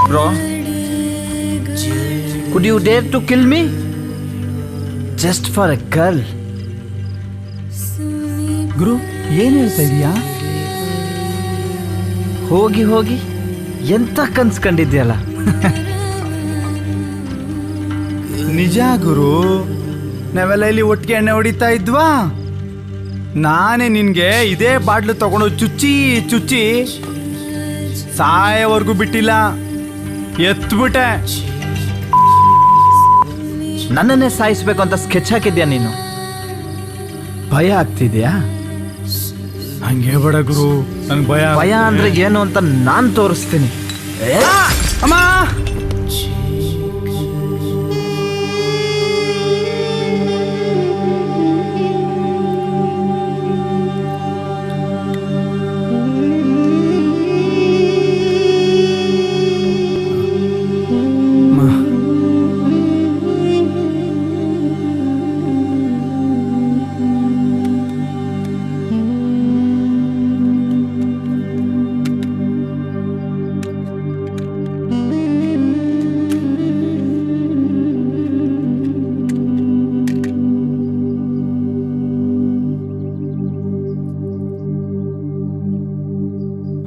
Bro, could you dare to kill me? Just for a girl. ಗುರು ಏನ್ ಹೇಳ್ತಾ ಇದೀಯಾ? ಹೋಗಿ ಹೋಗಿ ಎಂತ ಕನ್ಸ್ಕೊಂಡಿದ್ಯಲ್ಲ. ನಿಜ ಗುರು, ನಾವೆಲ್ಲ ಇಲ್ಲಿ ಒಟ್ಟಿಗೆ ಎಣ್ಣೆ ಹೊಡಿತಾ ಇದ್ವಾ. ನಾನೇ ನಿನ್ಗೆ ಇದೇ ಬಾಟ್ಲು ತಗೊಂಡು ಚುಚ್ಚಿ ಚುಚ್ಚಿ ಸಾಯವರೆಗೂ ಬಿಟ್ಟಿಲ್ಲ, ಎತ್ಬಿಟ್ಟೆ. ನನ್ನನ್ನೇ ಸಾಯಿಸ್ಬೇಕು ಅಂತ ಸ್ಕೆಚ್ ಹಾಕಿದ್ಯಾ ನೀನು? ಭಯ ಆಗ್ತಿದ್ಯಾ? ಹಂಗೆ ಬೇಡ ಗುರು, ನಂಗೆ ಭಯ ಅಂದ್ರೆ ಏನು ಅಂತ ನಾನ್ ತೋರಿಸ್ತೀನಿ. ಅಮ್ಮ,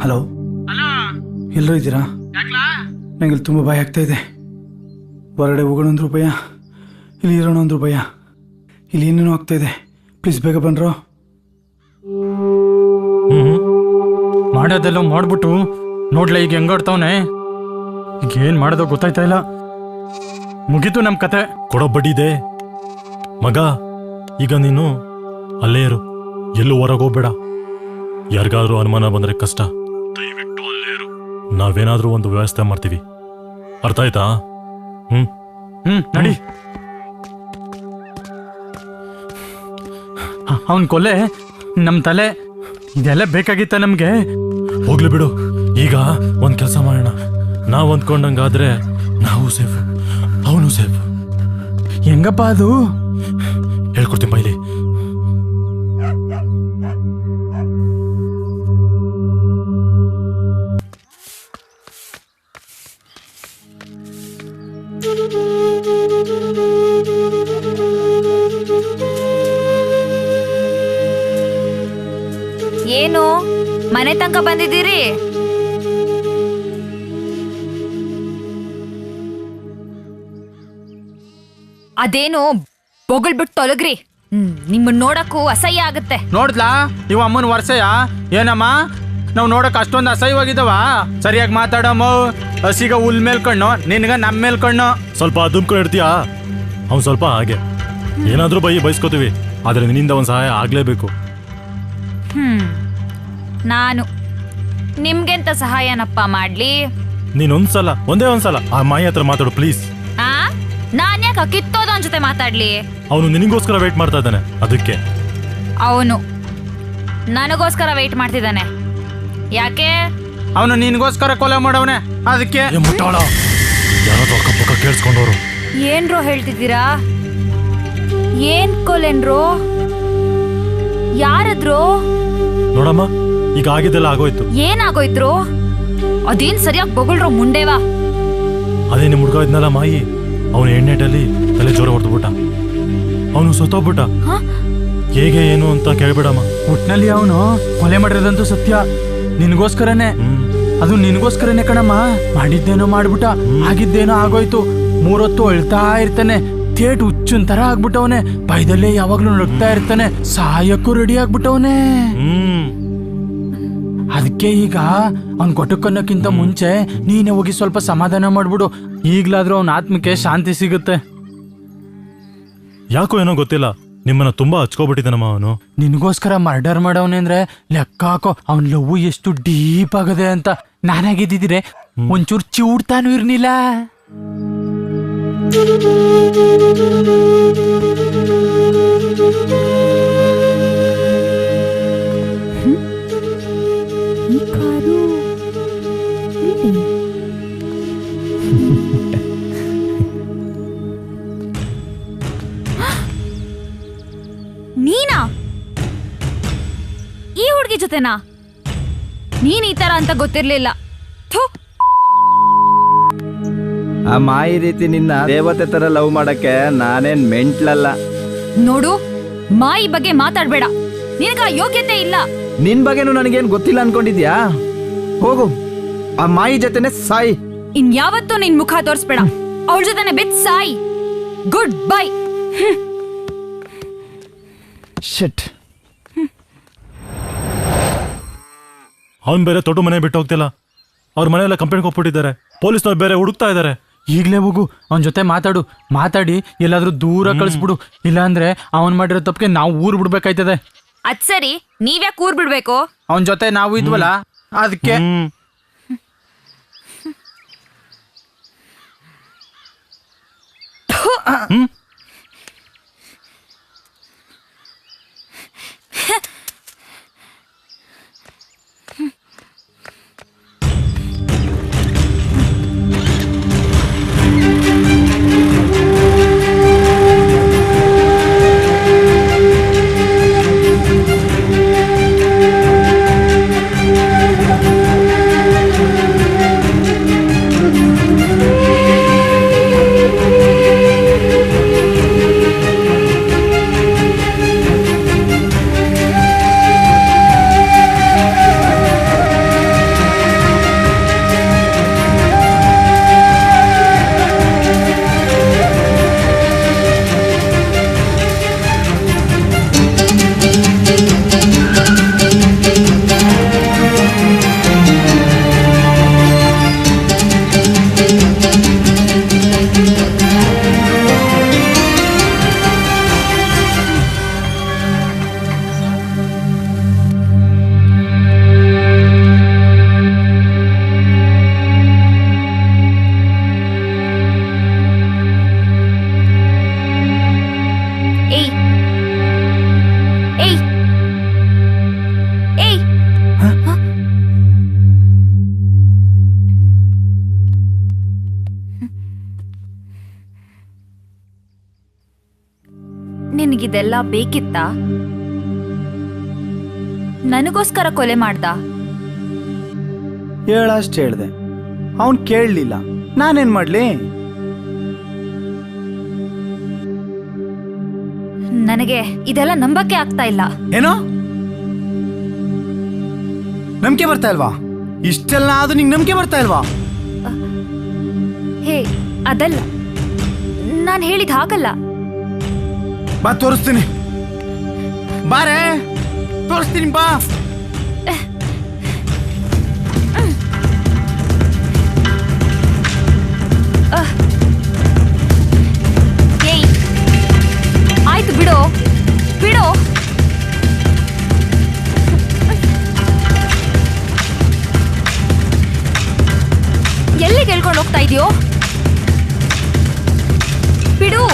ಹಲೋ, ಎಲ್ಲರೂ ಇದ್ದೀರಾ? ನಂಗೆ ಇಲ್ಲಿ ತುಂಬ ಭಯ ಆಗ್ತಾ ಇದೆ. ಹೊರಗಡೆ ಹೋಗೋಣ ಅಂದ್ರೂ ಭಯ, ಇಲ್ಲಿ ಇರೋಣ ಅಂದ್ರೂ ಭಯ, ಇಲ್ಲಿ ಏನೇನೋ ಆಗ್ತಾ ಇದೆ. ಪ್ಲೀಸ್ ಬೇಗ ಬನ್ರೋ. ಮಾಡೋದೆಲ್ಲ ಮಾಡ್ಬಿಟ್ಟು ನೋಡ್ಲ ಈಗ ಹೆಂಗಾಡ್ತಾವನೆ. ಈಗ ಏನ್ ಮಾಡೋದೋ ಗೊತ್ತಾಯ್ತಾ ಇಲ್ಲ. ಮುಗೀತು ನಮ್ ಕತೆ. ಕೊಡೋ ಬಡ್ಡಿದೆ ಮಗ. ಈಗ ನೀನು ಅಲ್ಲೇ ಇರು, ಎಲ್ಲೂ ಹೊರಗೆ ಹೋಗ್ಬೇಡ. ಯಾರಿಗಾದ್ರೂ ಅನುಮಾನ ಬಂದ್ರೆ ಕಷ್ಟ. ದಯವಿಟ್ಟು ಅಲ್ಲೇ ಇರು. ನಾವೇನಾದ್ರೂ ಒಂದು ವ್ಯವಸ್ಥೆ ಮಾಡ್ತೀವಿ, ಅರ್ಥ ಆಯ್ತಾ? ನಡಿ. ಅವನ್ ಕೊಲೆ ನಮ್ ತಲೆ, ಇದೆಲ್ಲ ಬೇಕಾಗಿತ್ತ ನಮ್ಗೆ? ಹೋಗ್ಲಿ ಬಿಡು. ಈಗ ಒಂದ್ ಕೆಲಸ ಮಾಡೋಣ. ನಾವ್ ಅಂದ್ಕೊಂಡಂಗಾದ್ರೆ ನಾವು ಸೇಫ್, ಅವನು ಸೇಫ್. ಹೆಂಗಪ್ಪ ಅದು? ಹೇಳ್ಕೊಡ್ತೀನಿ ಬೈಲಿ. ಏನು ಮನೆ ತನಕ ಬಂದಿದ್ದೀರಿ? ಅದೇನು ಬೊಗಳ್ಬಿಟ್ಟು ತೊಲಗ್ರಿ. ನಿಮ್ಮನ್ನ ನೋಡಕ್ಕೂ ಅಸಹ್ಯ ಆಗುತ್ತೆ. ನೋಡ್ಲಾ ಇವ ಅಮ್ಮನ ವರ್ಷಯ ಏನಮ್ಮ? ನಾವ್ ನೋಡಕ್ ಅಷ್ಟೊಂದು ಅಸಹ್ಯವಾಗಿದ್ದಾವ? ಸರಿಯಾಗಿ ಮಾತಾಡಮ್ಮ. ಹಸಿಗ ಹುಲ್ ಮೇಲ್ ಕಣ್ಣು, ನಿನ್ಗ ನಮ್ ಮೇಲ್ ಕಣ್ಣು. ಸ್ವಲ್ಪ ದುಮ್ಕೊಂಡು ಇಡ್ತೀಯಾ? ಅವ್ನು ಸ್ವಲ್ಪ ಹಾಗೆ. ಏನಾದ್ರೂ ಬಯಸ್ಕೋತೀವಿ, ಆದ್ರೆ ನಿನ್ನಿಂದ ಒಂದ್ ಸಹಾಯ ಆಗ್ಲೇಬೇಕು. ನಾನು ನಿಮ್ಗೆಂತ ಸಹಾಯನಪ್ಪ ಮಾಡ್ಲಿ? ನೀನೊಂದ್ಸಲ, ಒಂದೇ ಒಂದ್ಸಲ ಆ ಮಾಯಿ ಹತ್ರ ಮಾತಾಡು ಪ್ಲೀಸ್. ನಾನ್ ಯಾಕೆ ಕಿತ್ತೋದವನ್ ಜೊತೆ ಮಾತಾಡ್ಲಿ? ಅವನು ನಿನಗೋಸ್ಕರ ವೇಟ್ ಮಾಡ್ತಾ ಇದ್ದಾನೆ, ಅದಕ್ಕೆ. ಅವನು ನನಗೋಸ್ಕರ ವೇಟ್ ಮಾಡ್ತಿದ್ದಾನೆ. ಯಾಕೆ? ಅವನು ನಿನ್ಗೋಸ್ಕರ ಕೊಲೆ ಮಾಡವನೆ, ಅದಕ್ಕೆ. ಯಾರಾದ್ರೂ ಅಕ್ಕಪಕ್ಕ ಕೇಳಿಸ್ಕೊಂಡವ್ರು. ಏನ್ರೋ ಹೇಳ್ತಿದ್ದೀರಾ? ಏನ್ ಕೊಲೆನ್ರೋ? ಯಾರದ್ರು? ನೋಡಮ್ಮ, ಈಗ ಆಗಿದ್ದೆಲ್ಲ ಆಗೋಯ್ತು. ಏನಾಗೋಯ್ತ್ರು? ಅದೇನ್ ಸರಿಯಾಗಿ ಬೊಗಳ್ರೋ ಮುಂಡೇವಾ? ಅದೇ ನಿಮ್ ಹುಡ್ಗ ಇದ್ನಲ್ಲ ಮಾಯಿ, ಅವನು ಎಣ್ಣೆಟಲ್ಲಿ ತಲೆ ಜೋರ ಹೊಡೆದ್ಬಿಟ್ಟ. ಅವನು ಸತ್ತೋಗ್ಬಿಟ್ಟ. ಹೇಗೆ ಏನು ಅಂತ ಕೇಳ್ಬೇಡಮ್ಮ. ಒಟ್ನಲ್ಲಿ ಅವನು ಕೊಲೆ ಮಾಡಿರೋದಂತೂ ಸತ್ಯ. ನಿನ್ಗೋಸ್ಕರನೇ, ಅದು ನಿನ್ಗೋಸ್ಕರನೇ ಕಣಮ್ಮ. ಮಾಡಿದ್ದೇನೋ ಮಾಡ್ಬಿಟ್ಟ, ಆಗಿದ್ದೇನೋ ಆಗೋಯ್ತು. 3 ಹೊತ್ತು ಅಳ್ತಾ ಇರ್ತಾನೆ, ಥೇಟ್ ಹುಚ್ಚನ್ ತರ ಆಗ್ಬಿಟ್ಟವನೆ. ಭಯದಲ್ಲೇ ಯಾವಾಗ್ಲೂ ನಡ್ತಾ ಇರ್ತಾನೆ, ಸಾಯಕ್ಕೂ ರೆಡಿ ಆಗ್ಬಿಟ್ಟವನೆ. ಅದಕ್ಕೆ ಈಗ ಅವ್ನ್ ಕೊಟ್ಟಕ್ಕನ್ನಕ್ಕಿಂತ ಮುಂಚೆ ನೀನೇ ಹೋಗಿ ಸ್ವಲ್ಪ ಸಮಾಧಾನ ಮಾಡ್ಬಿಡು. ಈಗ್ಲಾದ್ರೂ ಅವನ ಆತ್ಮಕ್ಕೆ ಶಾಂತಿ ಸಿಗುತ್ತೆ. ಯಾಕೋ ಏನೋ ಗೊತ್ತಿಲ್ಲ, ನಿಮ್ಮನ್ನ ತುಂಬಾ ಹಚ್ಕೋಬಿಟ್ಟಿದ್ದಾನಮ್ಮ ಅವನು. ನಿನ್ಗೋಸ್ಕರ ಮರ್ಡರ್ ಮಾಡವನೆ ಅಂದ್ರೆ ಲೆಕ್ಕ ಹಾಕೋ. ಅವನ್ ಲವ್ ಎಷ್ಟು ಡೀಪ್ ಆಗದೆ ಅಂತ. ನಾನಾಗಿದ್ದಿದ್ರೆ ಒಂಚೂರು ಚಿವುಡ್ತಾನು ಇರ್ನಿಲ್ಲ. ಮಾಯಿ ಜೊತೆನಾ? ನೀನ್ ಈ ತರ ಅಂತ ಗೊತ್ತಿರ್ಲಿಲ್ಲ. ಥು. ಆ ಮಾಯಿ ರೀತಿ ನಿನ್ನ ದೇವತೆ ತರ ಲವ್ ಮಾಡಕ್ಕೆ ನಾನೇನ್ ಮೆಂಟ್ಲಲ್ಲ. ನೋಡು, ಮಾಯಿ ಬಗ್ಗೆ ಮಾತಾಡ್ಬೇಡ. ನಿನಗ ಯೋಗ್ಯತೆ ಇಲ್ಲ. ನಿನ್ ಬಗ್ಗೆನೂ ನನಗೇನ್ ಗೊತ್ತಿಲ್ಲ ಅನ್ಕೊಂಡಿದ್ಯಾ? ಹೋಗು, ಆ ಮಾಯಿ ಜೊತೆನೆ ಸಾಯಿ. ಇನ್ಯಾವತ್ತೂ ನಿನ್ ಮುಖ ತೋರಿಸ್ಬೇಡ. ಅವಳ ಜೊತೆನೆ ಬಿತ್ ಸಾಯಿ. Good bye. ಶಿಟ್. ಅವನ್ ಬೇರೆ ತೊಟ್ಟು ಮನೆ ಬಿಟ್ಟು ಹೋಗ್ತಿಲ್ಲ. ಅವ್ರ ಮನೆಯೆಲ್ಲ ಕಂಪ್ಲೇಂಟ್ ಕೊಟ್ಬಿಟ್ಟಿದ್ದಾರೆ. ಪೊಲೀಸ್ನವ್ರು ಬೇರೆ ಹುಡುಕ್ತಾ ಇದ್ದಾರೆ. ಈಗಲೇ ಹೋಗು, ಅವನ ಜೊತೆ ಮಾತಾಡಿ ಎಲ್ಲಾದ್ರೂ ದೂರ ಕಳಿಸ್ಬಿಡು. ಇಲ್ಲಾಂದ್ರೆ ಅವನ್ ಮಾಡಿರೋ ತಪ್ಪಿಗೆ ನಾವು ಊರ್ ಬಿಡ್ಬೇಕಾಯ್ತದೆ. ಅದ್ ಸರಿ, ನೀವ್ಯಾಕೆ ಊರ್ ಬಿಡ್ಬೇಕು? ಅವನ ಜೊತೆ ನಾವು ಇದ್ವಲ್ಲ, ಅದಕ್ಕೆ. ನಿನಗಿದೆಲ್ಲ ಬೇಕಿತ್ತಾ? ನನಗೋಸ್ಕರ ಕೊಲೆ ಮಾಡ್ದ? ಹೇಳಷ್ಟು ಹೇಳ್ದೆ, ಅವನ್ ಕೇಳಲಿಲ್ಲ. ನಾನೇನ್ ಮಾಡ್ಲಿ? ನನಗೆ ಇದೆಲ್ಲ ನಂಬಕ್ಕೆ ಆಗ್ತಾ ಇಲ್ಲ. ಏನೋ ನಂಬಿಕೆ ಬರ್ತಾ ಇಲ್ವಾ? ಇಷ್ಟೆಲ್ಲ ಆದ್ರೂ ನಿಂಗೆ ನಂಬಿಕೆ ಬರ್ತಾ ಇಲ್ವಾ? ಹೇ, ಅದಲ್ಲ, ನಾನು ಹೇಳಿದ ಹಾಗಲ್ಲ. ಬಾ ತೋರಿಸ್ತೀನಿ. ಬಾರೆ ತೋರಿಸ್ತೀನಿ, ಬಾ. ಏಯ್, ಆಯ್ತು ಬಿಡು ಬಿಡು. ಎಲ್ಲಿಗೆ ಹೇಳ್ಕೊಂಡು ಹೋಗ್ತಾ ಇದೀಯೋ? ಬಿಡು.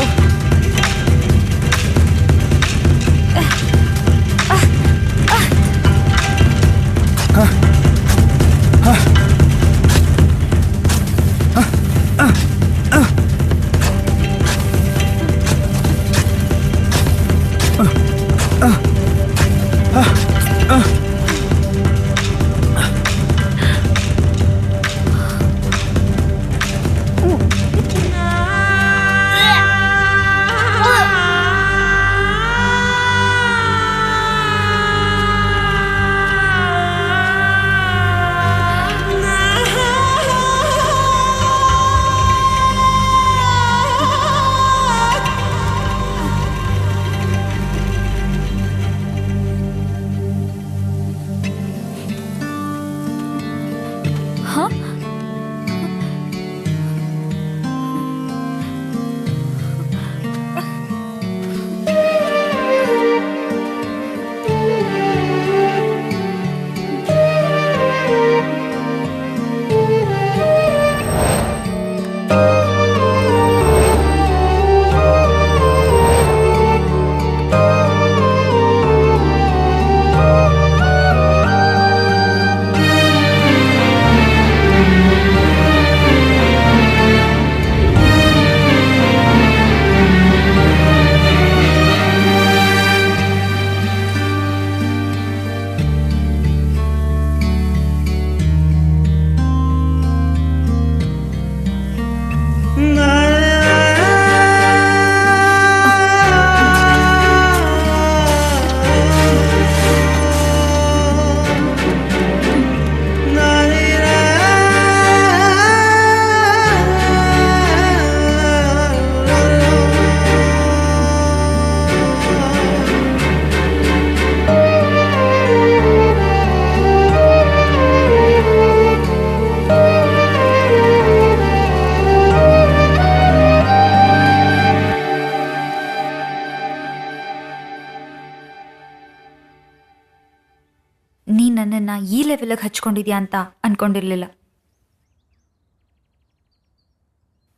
ನೀ ನನ್ನನ್ನು ಈ ಲೆವೆಲ್ಗೆ ಹಚ್ಕೊಂಡಿದ್ಯಾ ಅಂತ ಅನ್ಕೊಂಡಿರ್ಲಿಲ್ಲ.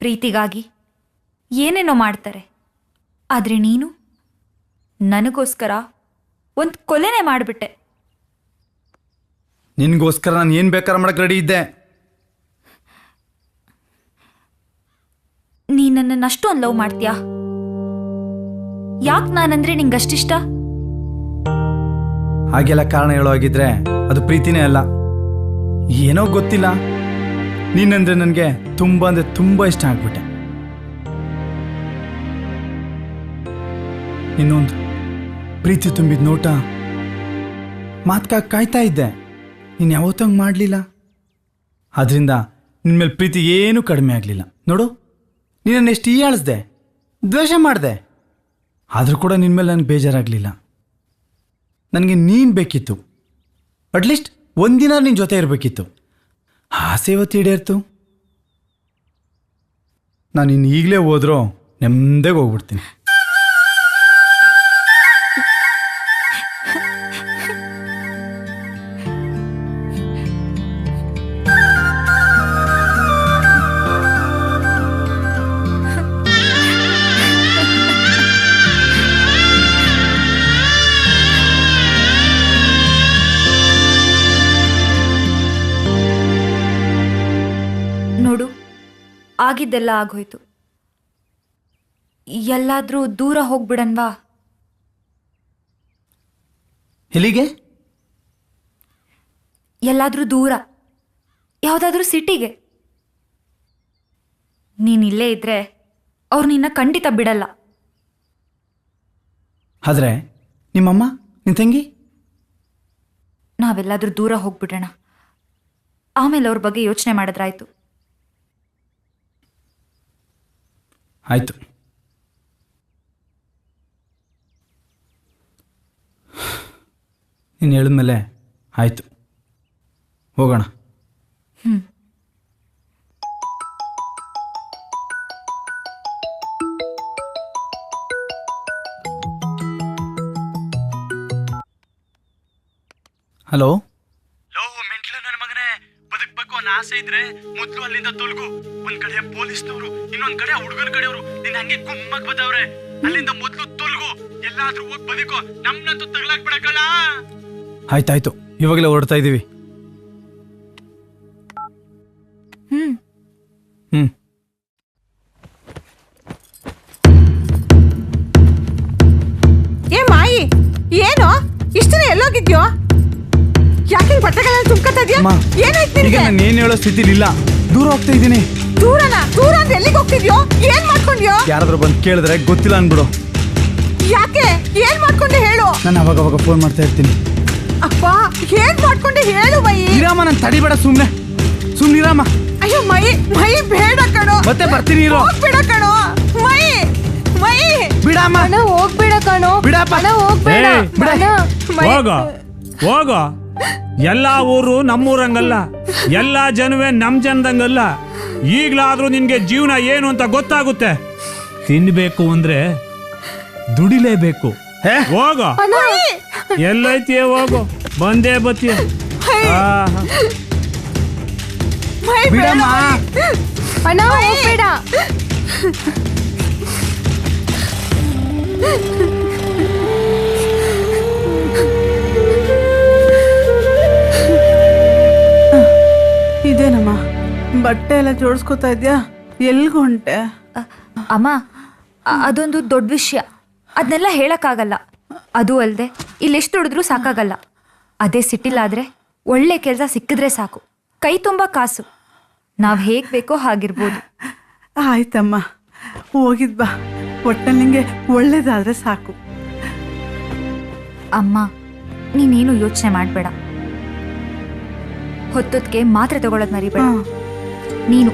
ಪ್ರೀತಿಗಾಗಿ ಏನೇನೋ ಮಾಡ್ತಾರೆ, ಆದರೆ ನೀನು ನನಗೋಸ್ಕರ ಒಂದು ಕೊಲೆನೇ ಮಾಡಿಬಿಟ್ಟೆ. ನಿನಗೋಸ್ಕರ ನಾನು ಏನು ಬೇಕಾದ್ರೆ ಮಾಡಕ್ಕೆ ರೆಡಿ ಇದ್ದೆ. ನೀ ನನ್ನನ್ನು ಅಷ್ಟೊಂದು ಲವ್ ಮಾಡ್ತೀಯಾ? ಯಾಕೆ ನಾನಂದ್ರೆ ನಿಂಗಷ್ಟಿಷ್ಟ? ಹಾಗೆಲ್ಲ ಕಾರಣ ಹೇಳೋ ಹಾಗಿದ್ರೆ ಅದು ಪ್ರೀತಿನೇ ಅಲ್ಲ. ಏನೋ ಗೊತ್ತಿಲ್ಲ, ನೀನಂದ್ರೆ ನನಗೆ ತುಂಬ ಅಂದರೆ ತುಂಬ ಇಷ್ಟ ಆಗ್ಬಿಟ್ಟೆ. ಇನ್ನೊಂದು ಪ್ರೀತಿ ತುಂಬಿದ ನೋಟ ಮಾತ್ಕಾಗಿ ಕಾಯ್ತಾ ಇದ್ದೆ. ನೀನು ಯಾವತ್ತಂಗೆ ಮಾಡಲಿಲ್ಲ. ಅದರಿಂದ ನಿನ್ನ ಮೇಲೆ ಪ್ರೀತಿ ಏನೂ ಕಡಿಮೆ ಆಗಲಿಲ್ಲ. ನೋಡು, ನೀನನ್ನು ಎಷ್ಟು ಹೀಯಾಳಿಸ್ದೆ, ದ್ವೇಷ ಮಾಡಿದೆ, ಆದರೂ ಕೂಡ ನಿನ್ನ ಮೇಲೆ ನನಗೆ ಬೇಜಾರಾಗಲಿಲ್ಲ. ನನಗೆ ನೀನು ಬೇಕಿತ್ತು. ಅಟ್ಲೀಸ್ಟ್ ಒಂದಿನ ನಿನ್ನ ಜೊತೆ ಇರಬೇಕಿತ್ತು. ಆಸೆ ಇವತ್ತು ಈಡೇರ್ತು. ನಾನು ಇನ್ನು ಈಗಲೇ ಹೋದ್ರೂ ನೆಮ್ಮದಿಗೆ ಹೋಗ್ಬಿಡ್ತೀನಿ. ನೋಡು, ಆಗಿದ್ದೆಲ್ಲ ಆಗೋಯ್ತು. ಎಲ್ಲಾದ್ರೂ ದೂರ ಹೋಗ್ಬಿಡನ್ವಾ? ಎಲ್ಲಿಗೆ? ಎಲ್ಲಾದ್ರೂ ದೂರ, ಯಾವುದಾದ್ರೂ ಸಿಟಿಗೆ. ನೀನಿಲ್ಲೇ ಇದ್ರೆ ಅವ್ರು ನಿನ್ನ ಖಂಡಿತ ಬಿಡಲ್ಲ. ಆದರೆ ನಿಮ್ಮಮ್ಮ, ನಿನ್ನ ತಂಗಿ? ನಾವೆಲ್ಲಾದ್ರೂ ದೂರ ಹೋಗ್ಬಿಡೋಣ, ಆಮೇಲೆ ಅವ್ರ ಬಗ್ಗೆ ಯೋಚನೆ ಮಾಡಿದ್ರಾಯ್ತು. ಆಯಿತು. ನೀನು ಹೇಳಿದ್ಮೇಲೆ ಆಯಿತು, ಹೋಗೋಣ. ಹಲೋ. ಮೆಂಟ್ಲು ನನ್ನ ಮಗನೇ, ಬದುಕ್ಬೇಕು ಅನ್ನೋ ಆಸೆ ಇದ್ರೆ ಮೊದ್ಲು ಅಲ್ಲಿಂದ ತೊಲಗು. ಒಂದ್ ಕಡೆ ಪೊಲೀಸ್ನವರು, ಇನ್ನೊಂದ್ ಕಡೆ ಹುಡುಗರ ಕಡೆಯವರು ನಿನ್ನ ಹಂಗೆ ಗುಮ್ಮಕ್ ಬದವ್ರೆ. ಅಲ್ಲಿಂದ ಮೊದ್ಲು ತೊಲಗು, ಎಲ್ಲಾದ್ರೂ ಹೋಗಿ ಬದುಕೋ. ನಮ್ನಂತೂ ತಗ್ಲಾಕ್ ಬಿಡಕಲ್ಲ. ಆಯ್ತಾಯ್ತು, ಇವಾಗಲೇ ಹೊರಡ್ತಾ ಇದ್ದೀವಿ. ಏ ಮಾಯಿ, ಏನು ಇಷ್ಟು ಎಲ್ಲೋಗಿದ್ಯೋ? ಯಾಕೆ ಬಟ್ಟೆಗಳೆಲ್ಲ ತುಂಬ್ಕೊತಾ ಇದೀಯಾ? ಏನಾಯ್ತು ಈಗ ನಿನಗೆ? ನಾನು ಏನು ಹೇಳೋ ಸ್ಥಿತಿಲಿಲ್ಲ, ದೂರ ಹೋಗ್ತಾ ಇದ್ದೀನಿ. ದೂರನಾ? ದೂರ ಅಂದ್ರೆ ಎಲ್ಲಿಗೆ ಹೋಗ್ತಿದ್ಯೋ? ಏನ್ ಮಾಡ್ಕೊಂಡ್ಯೋ? ಯಾರಾದ್ರೂ ಬಂದು ಕೇಳಿದ್ರೆ ಗೊತ್ತಿಲ್ಲ ಅನ್ಬಿಡು. ಯಾಕೆ? ಏನ್ ಮಾಡ್ಕೊಂಡೆ ಹೇಳು. ನಾನು ಅವಾಗ ಫೋನ್ ಮಾಡ್ತಾ ಇರ್ತೀನಿ. ಅಪ್ಪ, ಏನ್ ಮಾಡ್ಕೊಂಡೆ ಹೇಳು ಮಯಿ. ಇರಾಮ, ನಾನು ತಡಿಬೇಡ, ಸುಮ್ಮನೆ ಇರಾಮ. ಅಯ್ಯೋ ಮಯಿ, ಮಯಿ ಬೇಡ ಕಣೋ. ಮತ್ತೆ ಬರ್ತೀನಿ ಇರೋ. ಹೋಗ್ಬೇಡ ಕಣೋ ಮಯಿ, ಮಯಿ ಬಿಡಮ್ಮ. ಹೋಗ್ಬೇಡ ಕಣೋ. ಬಿಡಪ್ಪ. ಹೋಗ್ಬೇಡ. ಹೋಗ. ಎಲ್ಲ ಊರು ನಮ್ಮೂರಂಗಲ್ಲ, ಎಲ್ಲ ಜನವೇ ನಮ್ ಜನದಂಗಲ್ಲ. ಈಗ್ಲಾದ್ರೂ ನಿನ್ಗೆ ಜೀವನ ಏನು ಅಂತ ಗೊತ್ತಾಗುತ್ತೆ. ತಿನ್ಬೇಕು ಅಂದ್ರೆ ದುಡಿಲೇಬೇಕು. ಹೋಗ. ಎಲ್ಲೈತಿಯ ಹೋಗು, ಬಂದೇ ಬತ್ತೀಯ. ಬಿಡಮ್ಮ. ಅಣ್ಣ ಹೋಗ್ಬೇಡ. ಇದೇನಮ್ಮ, ಬಟ್ಟೆ ಎಲ್ಲ ಜೋಡಿಸ್ಕೊತಾ ಇದ್ಯಾ? ಎಲ್ಗೆ ಹೊಂಟೆ? ಅಮ್ಮ, ಅದೊಂದು ದೊಡ್ಡ ವಿಷಯ, ಅದನ್ನೆಲ್ಲ ಹೇಳಕ್ಕಾಗಲ್ಲ. ಅದು ಅಲ್ಲದೆ ಇಲ್ಲೆಷ್ಟು ದುಡಿದ್ರೂ ಸಾಕಾಗಲ್ಲ. ಅದೇ ಸಿಟಿಲಾದ್ರೆ ಒಳ್ಳೆ ಕೆಲಸ ಸಿಕ್ಕಿದ್ರೆ ಸಾಕು, ಕೈ ತುಂಬ ಕಾಸು, ನಾವು ಹೇಗೆ ಬೇಕೋ ಹಾಗಿರ್ಬೋದು. ಆಯ್ತಮ್ಮ, ಹೋಗಿದ್ ಬಾ. ಒಟ್ಟಲ್ಲಿ ನಿಂಗೆ ಒಳ್ಳೇದಾದ್ರೆ ಸಾಕು. ಅಮ್ಮ, ನೀನೇನು ಯೋಚನೆ ಮಾಡಬೇಡ. ಹೊತ್ತೊತ್ತಿಗೆ ಮಾತ್ರೆ ತಗೊಳ್ಳೋದು ಮರಿಬೇಡ. ನೀನು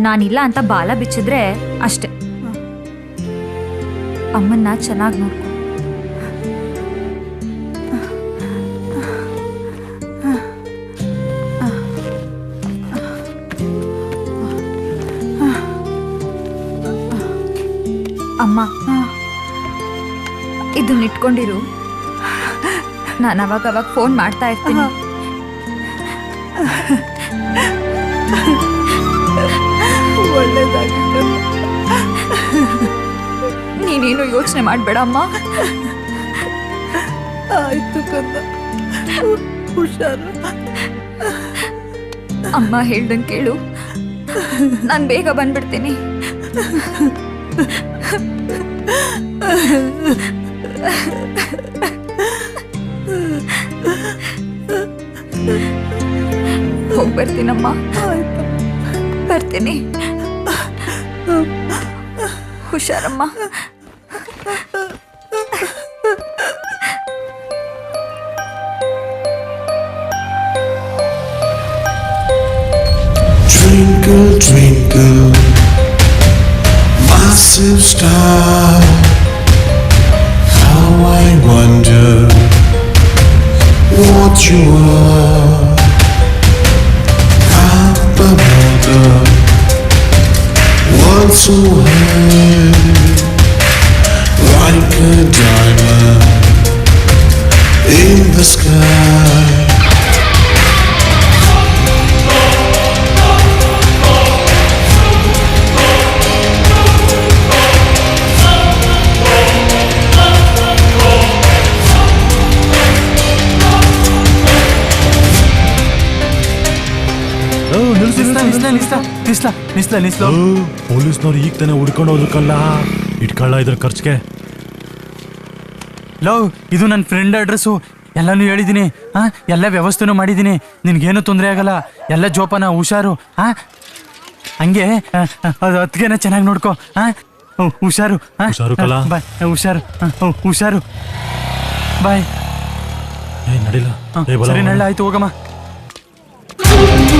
ನಾನಿಲ್ಲ ಅಂತ ಬಾಲ ಬಿಚ್ಚಿದ್ರೆ ಅಷ್ಟೆ. ಅಮ್ಮನ್ನ ಚೆನ್ನಾಗಿ ನೋಡ್ಕೊ. ಅಮ್ಮ, ಇದನ್ನ ಇಟ್ಕೊಂಡಿರು. ನಾನು ಅವಾಗ ಫೋನ್ ಮಾಡ್ತಾ ಇರ್ತೀನಿ. ಒಳ್ಳೇದಾಗಿ ನೀನೇನು ಯೋಚನೆ ಮಾಡಬೇಡ ಅಮ್ಮ. ಆಯ್ತು ಕಂದ, ಹುಷಾರು. ಅಮ್ಮ ಹೇಳ್ದಂಗೆ ಕೇಳು, ನಾನು ಬೇಗ ಬಂದ್ಬಿಡ್ತೀನಿ. ಹೋಗಿ ಬರ್ತೀನಮ್ಮ, ಬರ್ತೀನಿ. ಹುಷಾರಮ್ಮ. Twinkle, twinkle, massive star, how I wonder what you are. Up above the world so high, like a diamond in the sky. ನಿಸ್ಲ. ಪೊಲೀಸ್ನವ್ರು ಈಗ ತಾನೆ ಹುಡ್ಕೊಂಡು ಹೋಗ್ಬೇಕಲ್ಲ, ಇಟ್ಕೊಳ್ಳ ಇದ್ರ ಖರ್ಚಿಗೆ. ಲವ್, ಇದು ನನ್ನ ಫ್ರೆಂಡ್ ಅಡ್ರೆಸ್ಸು. ಎಲ್ಲಾನು ಹೇಳಿದ್ದೀನಿ. ಎಲ್ಲ ವ್ಯವಸ್ಥೆನೂ ಮಾಡಿದ್ದೀನಿ. ನಿನ್ಗೇನು ತೊಂದರೆ ಆಗಲ್ಲ. ಎಲ್ಲ ಜೋಪಾನ, ಹುಷಾರು. ಹಂಗೆ ಅದು ಹೊತ್ತಿಗೆನ ಚೆನ್ನಾಗಿ ನೋಡ್ಕೊ. ಹುಷಾರು. ಹುಷಾರು ಕಲಾ. ಬಾಯ್. ಹುಷಾರು. ಹುಷಾರು. ಬಾಯ್. ನಡಿಲ್ಲ. ಸರಿ, ನಳ್ಳ ಆಯ್ತು, ಹೋಗಮ್ಮ.